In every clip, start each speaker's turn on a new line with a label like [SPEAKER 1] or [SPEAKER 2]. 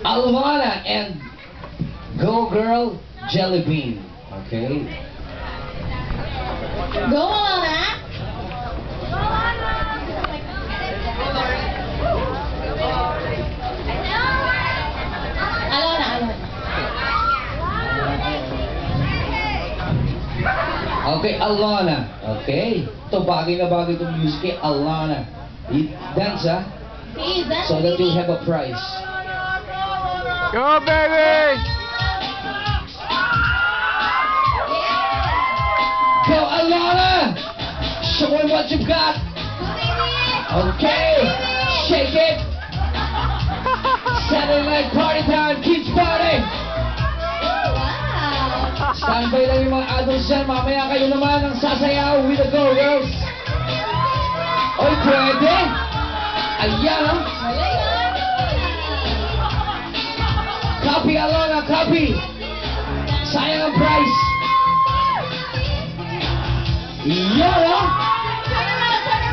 [SPEAKER 1] Alwana and Go Girl Jelly Bean. Okay?
[SPEAKER 2] Go Alana!
[SPEAKER 1] Okay, Alana. Okay? Ito, bagay na bagay itong music kay Alana. Dance, ha?
[SPEAKER 2] Please, dance,
[SPEAKER 1] So that you'll
[SPEAKER 2] baby.
[SPEAKER 1] have a prize.
[SPEAKER 3] Go, baby!
[SPEAKER 1] Go, Alana! Show him what you've got. Okay, shake it. Saturday night party time, kids party.
[SPEAKER 2] Wow!
[SPEAKER 1] Standby lang yung mga adults dyan. Mamaya kayo naman ang sasayaw with the Go Girls. Oy, pwede. Ayan, ha? Copy, Alana, copy. Sayang ang prize. Yan, ha?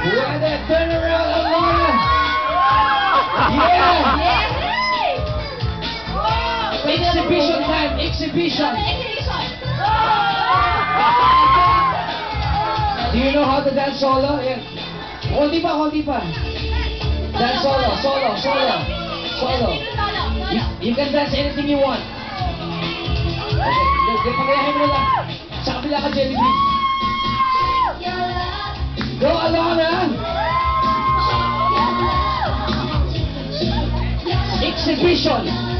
[SPEAKER 1] Pwede, turn around, Alana. Yeah. Exhibition time, exhibition. Do you know how to dance solo? Yeah. Konti pa, konti pa. Dance solo, solo, solo, solo. You can dance anything you want. Okay, pagayahin mo lang. Sa kabila ka, Jelly Bean. Go, Alana! Exhibition!